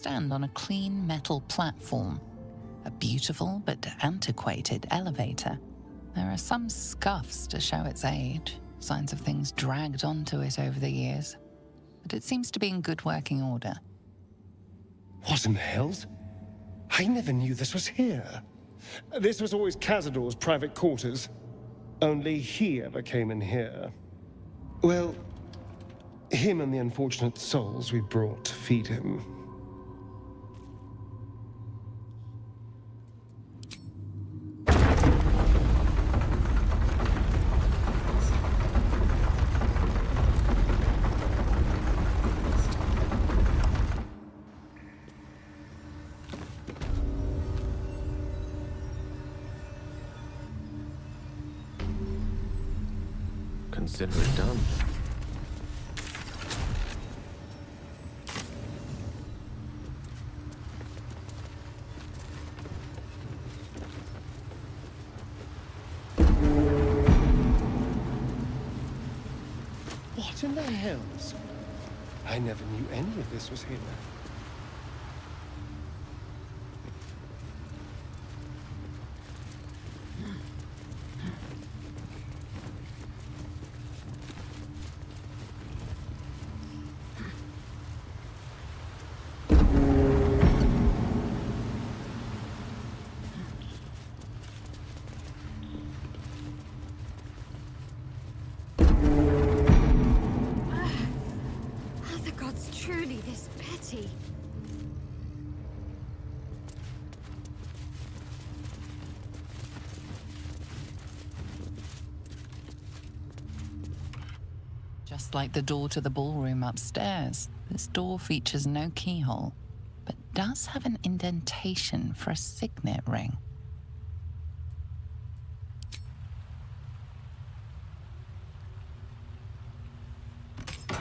stand on a clean metal platform. A beautiful but antiquated elevator. There are some scuffs to show its age, signs of things dragged onto it over the years, but it seems to be in good working order. What in the hells? I never knew this was here. This was always Cazador's private quarters. Only he ever came in here. Well, him and the unfortunate souls we brought to feed him. Consider it done. What in the hells? I never knew any of this was here. Just like the door to the ballroom upstairs, this door features no keyhole, but does have an indentation for a signet ring.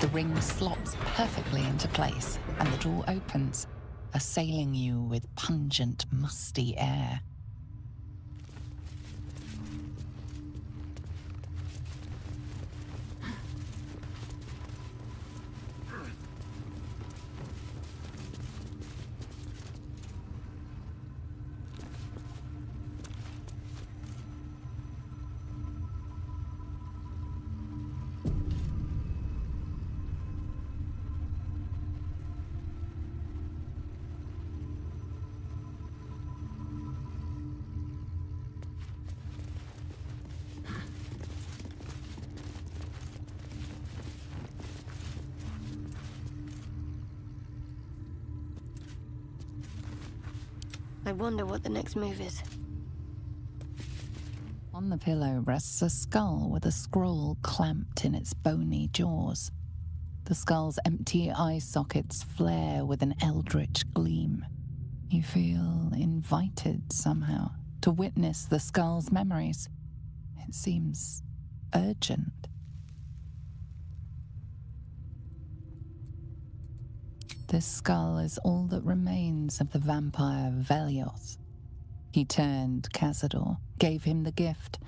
The ring slots perfectly into place, and the door opens, assailing you with pungent, musty air. I wonder what the next move is. On the pillow rests a skull with a scroll clamped in its bony jaws. The skull's empty eye sockets flare with an eldritch gleam. You feel invited somehow to witness the skull's memories. It seems urgent. This skull is all that remains of the vampire Velioth. He turned Cazador, gave him the gift,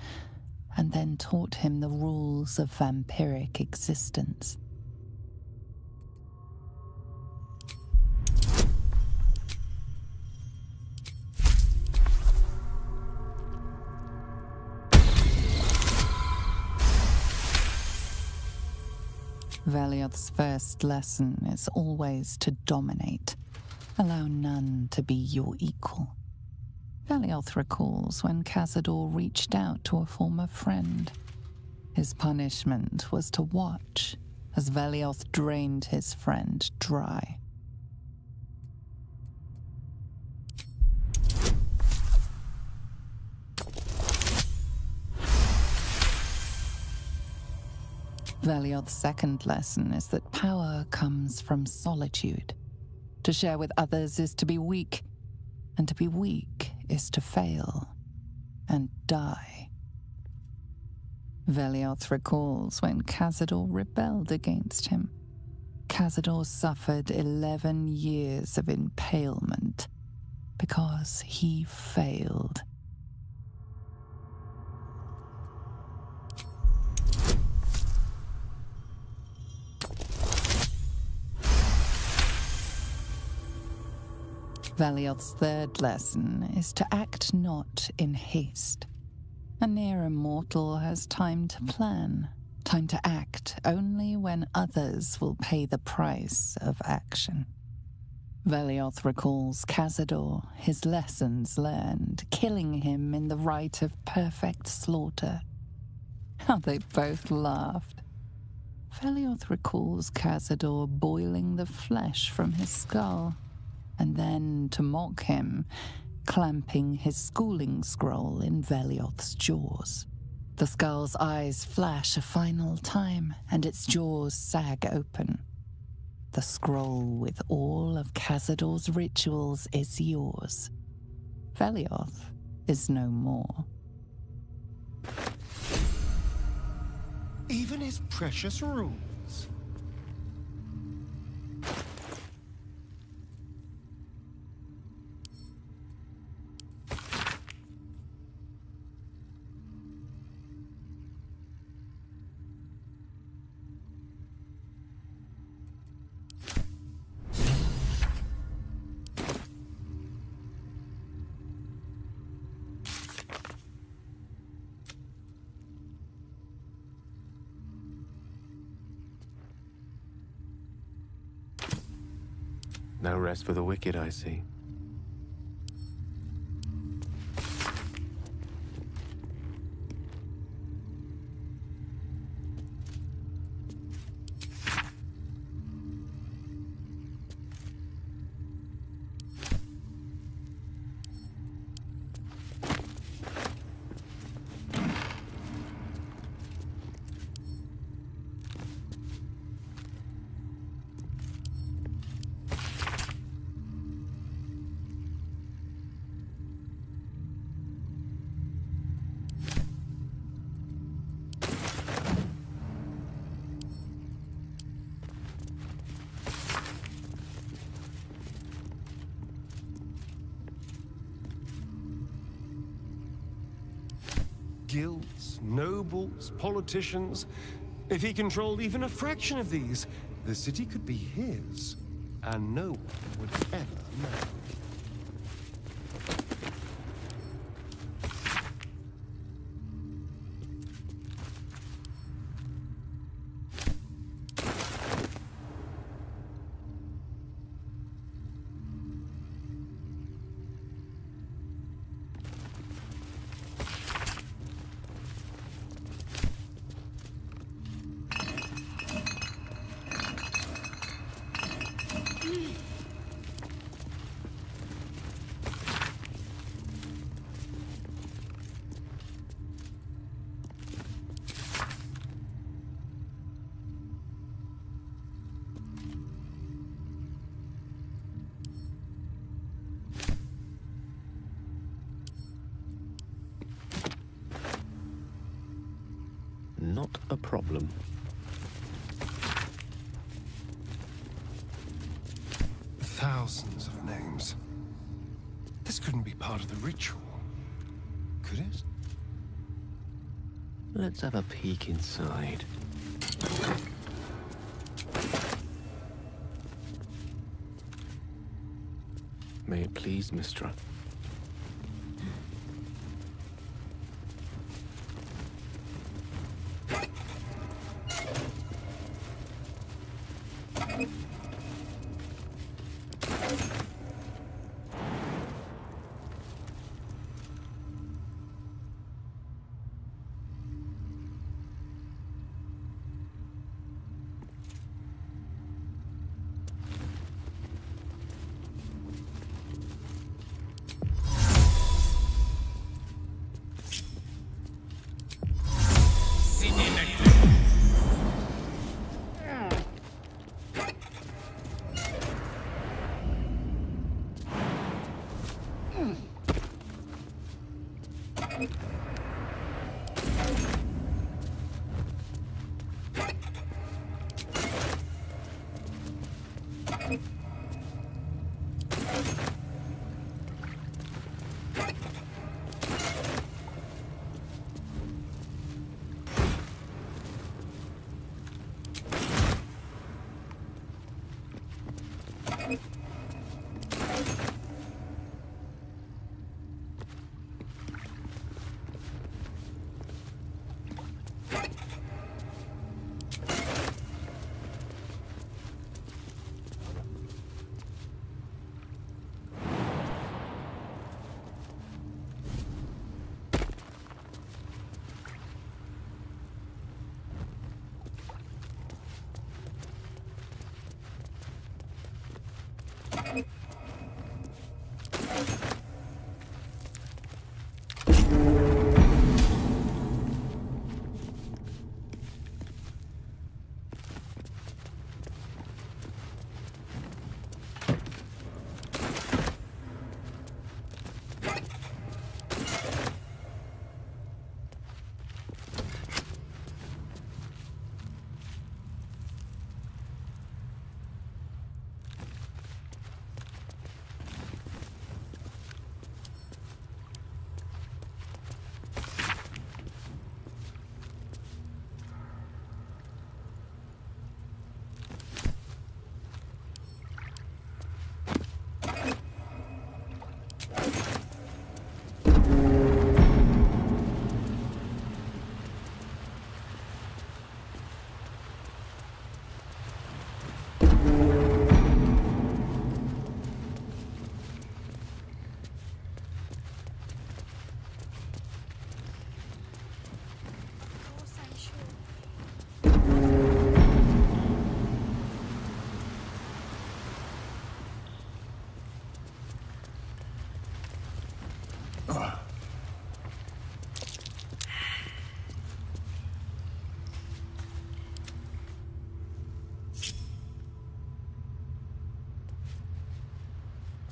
and then taught him the rules of vampiric existence. Velioth's first lesson is always to dominate. Allow none to be your equal. Velioth recalls when Cazador reached out to a former friend. His punishment was to watch as Velioth drained his friend dry. Velioth's second lesson is that power comes from solitude. To share with others is to be weak, and to be weak is to fail and die. Velioth recalls when Cazador rebelled against him. Cazador suffered 11 years of impalement because he failed. Velioth's third lesson is to act not in haste. A near immortal has time to plan, time to act only when others will pay the price of action. Velioth recalls Cazador, his lessons learned, killing him in the rite of perfect slaughter. How they both laughed. Velioth recalls Cazador boiling the flesh from his skull, and then, to mock him, clamping his schooling scroll in Velioth's jaws. The skull's eyes flash a final time, and its jaws sag open. The scroll with all of Cazador's rituals is yours. Velioth is no more. Even his precious rules. No rest for the wicked, I see. Guilds, nobles, politicians. If he controlled even a fraction of these, the city could be his, and no one would ever know. Not a problem. Thousands of names. This couldn't be part of the ritual, could it? Let's have a peek inside. May it please, Mistra.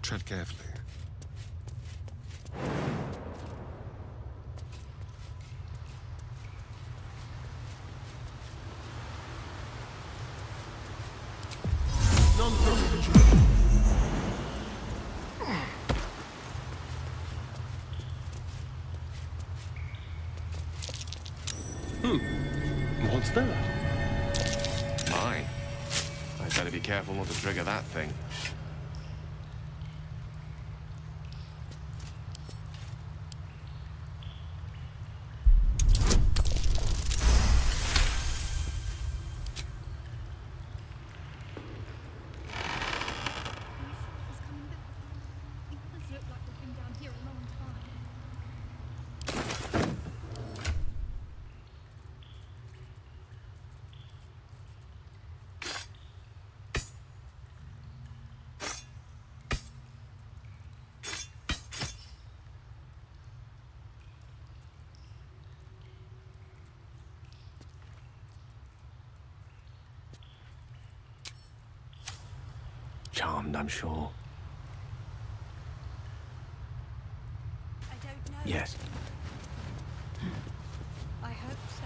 Tread carefully. What's that? Mine. I'd better be careful not to trigger that thing. Charmed, I'm sure. I don't know. Yes. I hope so.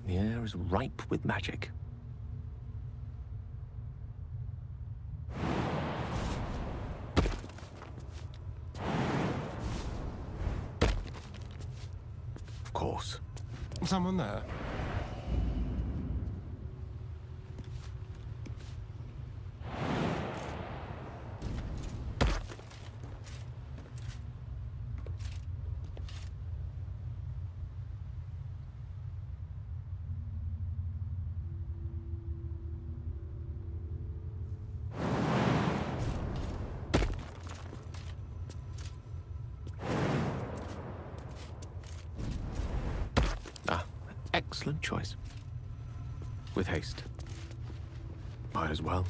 The air is ripe with magic. Of course. Someone there? Excellent choice. With haste. Might as well.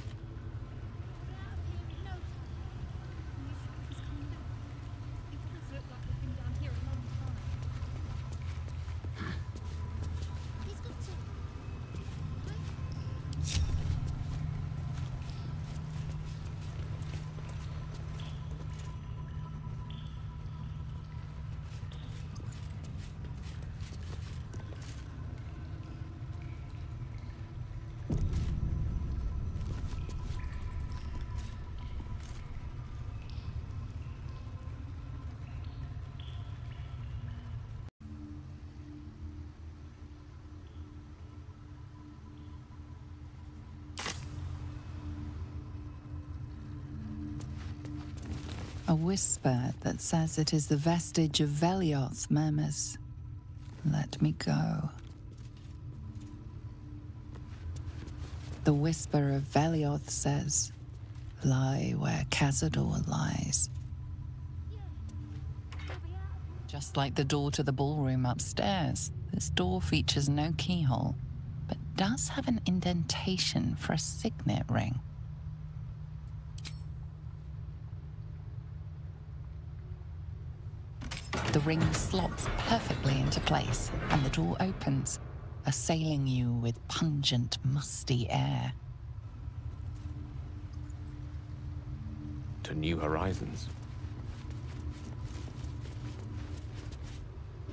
A whisper that says it is the vestige of Velioth murmurs, "Let me go." The whisper of Velioth says, "Lie where Cazador lies." Just like the door to the ballroom upstairs, this door features no keyhole, but does have an indentation for a signet ring. The ring slots perfectly into place, and the door opens, assailing you with pungent, musty air. To new horizons.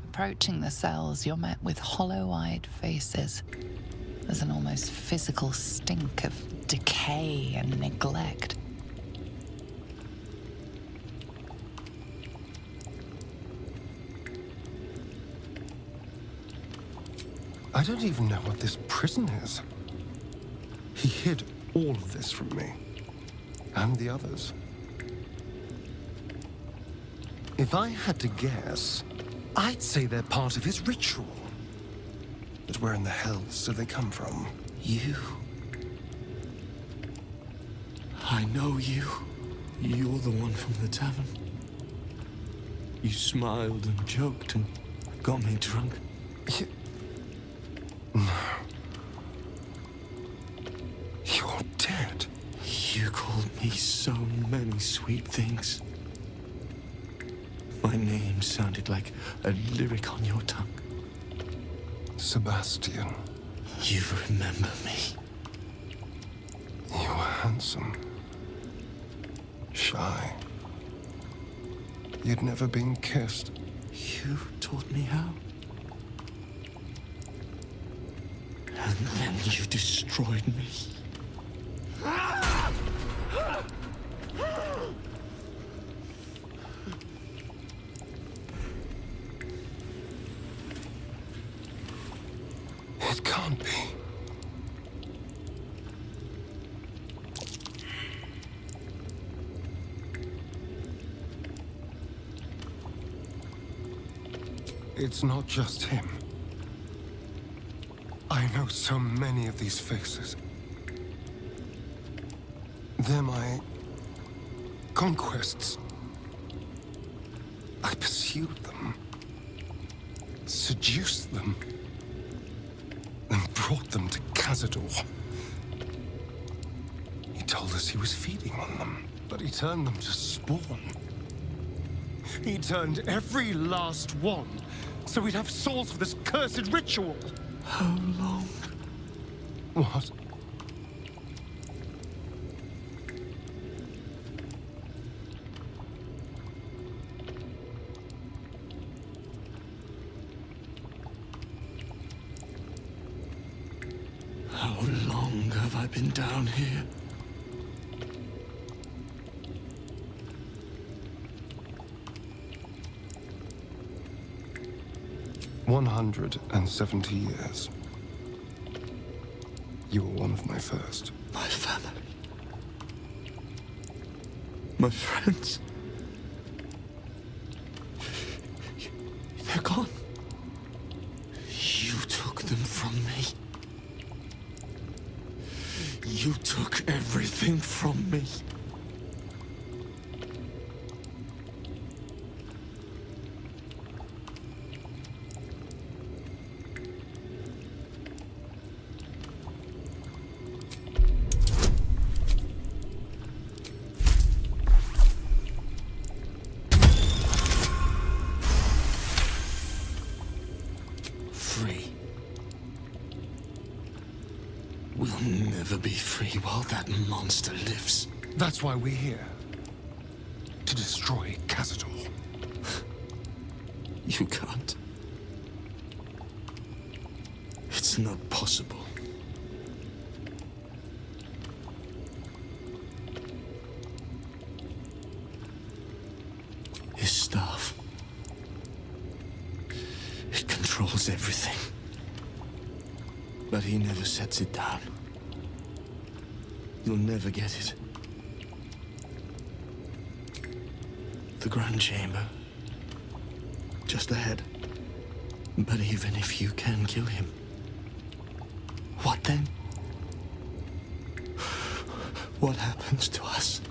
Approaching the cells, you're met with hollow-eyed faces. There's an almost physical stink of decay and neglect. I don't even know what this prison is. He hid all of this from me. And the others. If I had to guess, I'd say they're part of his ritual. But where in the hells do they come from? You. I know you. You're the one from the tavern. You smiled and joked and got me drunk. No. You're dead. You called me so many sweet things. My name sounded like a lyric on your tongue. Sebastian. You remember me. You were handsome. Shy. You'd never been kissed. You taught me how. And then you destroyed me. It can't be. It's not just him. I know so many of these faces. They're my conquests. I pursued them, seduced them, and brought them to Cazador. He told us he was feeding on them, but he turned them to spawn. He turned every last one, so we'd have souls for this cursed ritual. How long? What? How long have I been down here? 170 years. You were one of my first. My family. My friends. They're gone. You took them from me. You took everything from me. Free. We'll never be free while that monster lives. That's why we're here. To destroy Cazador. You can't. It's not possible. His staff. It controls everything. But he never sets it down. You'll never get it. the Grand Chamber. Just ahead. But even if you can kill him, what then? What happens to us?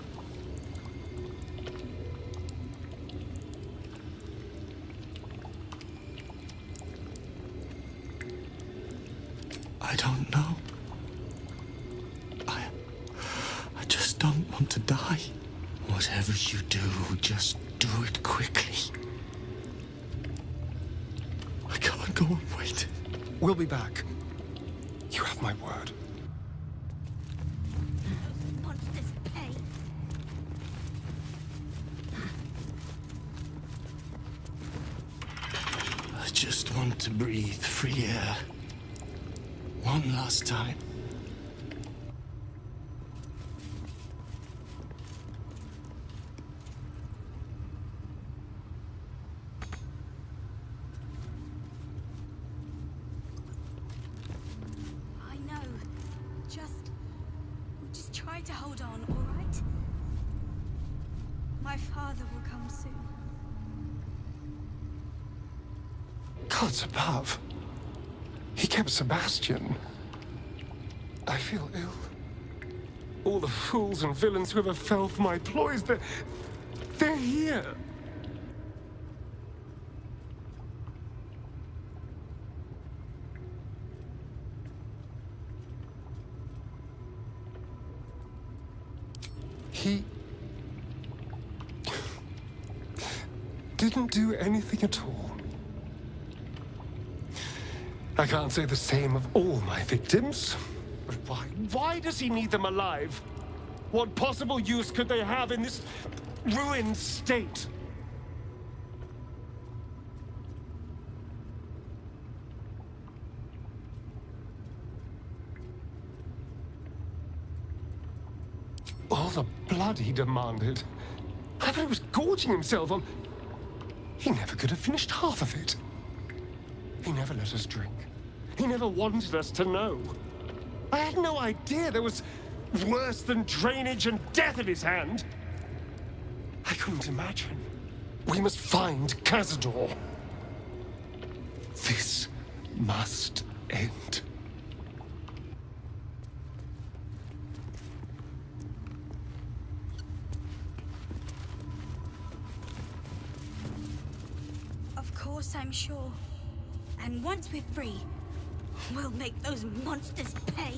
I don't know. I just don't want to die. Whatever you do, just do it quickly. I can't go on waiting. We'll be back. You have my word. Those monsters pay. I just want to breathe free air. One last time. I know. Just try to hold on, all right? My father will come soon. Gods above. He kept Sebastian. I feel ill. All the fools and villains who ever fell for my ploys, they're here. He didn't do anything at all. I can't say the same of all my victims. But why? Why does he need them alive? What possible use could they have in this ruined state? All the blood he demanded. I thought he was gorging himself on... He never could have finished half of it. He never let us drink. He never wanted us to know. I had no idea there was worse than drainage and death in his hand. I couldn't imagine. We must find Cazador. This must end. Of course, I'm sure. And once we're free, we'll make those monsters pay.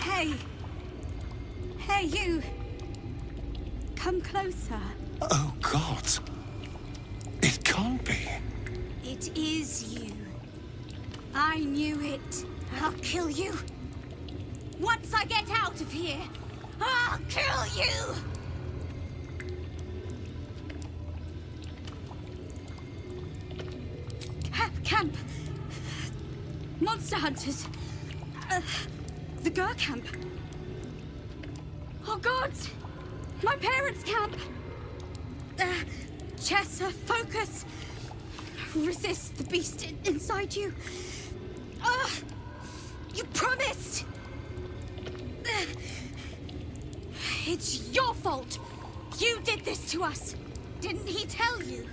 Hey! Hey, you! Come closer. Oh, God. It can't be. It is you. I knew it. I'll kill you. Once I get out of here, I'll kill you! Camp. Monster hunters. The Gur camp. Oh, God! My parents' camp. Chessa, focus. Resist the beast inside you. You promised. It's your fault. You did this to us. Didn't he tell you?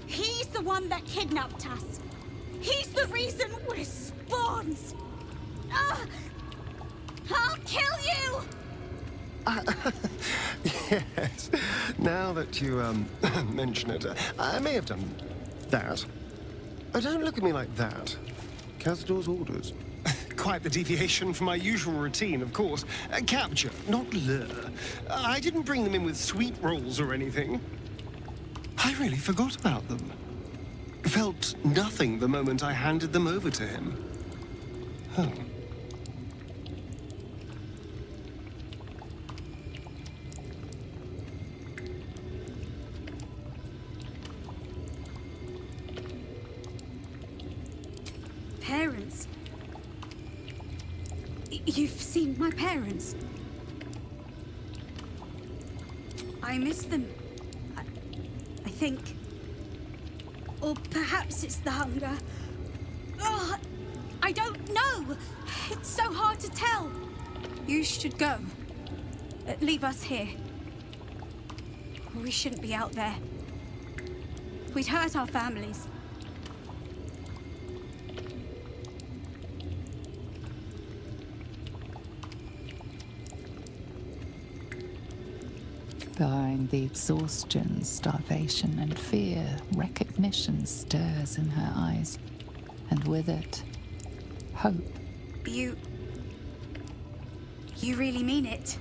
He's the one that kidnapped us. He's the reason we're spawns. I'll kill you! Yes. Now that you, mention it, I may have done that. Oh, don't look at me like that. Cazador's orders. Quite the deviation from my usual routine, of course. Capture, not lure. I didn't bring them in with sweet rolls or anything. I really forgot about them. Felt nothing the moment I handed them over to him. Oh. Parents? You've seen my parents? I miss them. I think. Or perhaps it's the hunger. Oh, I don't know. It's so hard to tell. You should go. Leave us here. We shouldn't be out there. We'd hurt our families. Behind the exhaustion, starvation, and fear, recognition stirs in her eyes, and with it, hope. You really mean it?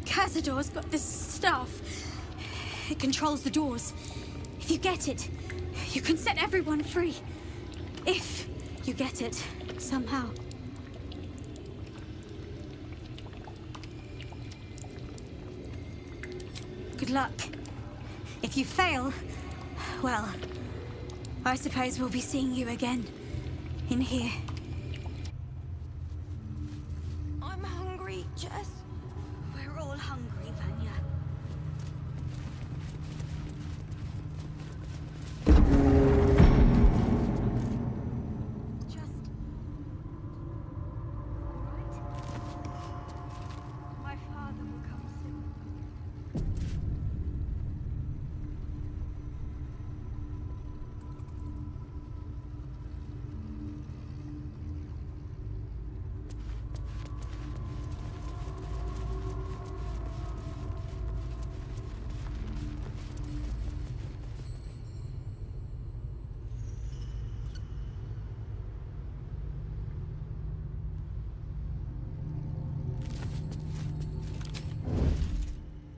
Cazador's got this stuff. It controls the doors. If you get it, you can set everyone free. If you get it, somehow. Good luck. If you fail, well, I suppose we'll be seeing you again. In here. I'm hungry, Jess. We're all hungry, Vanya. Just... right? My father will come soon.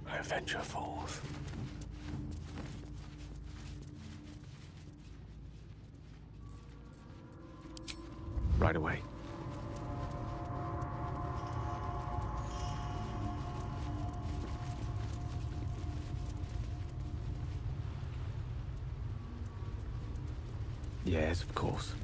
I venture forth. Right away. Yes, of course.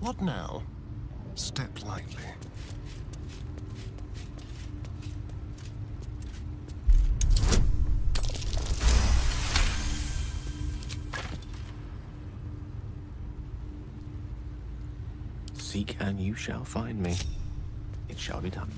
What now? Step lightly. Seek and you shall find me. It shall be done.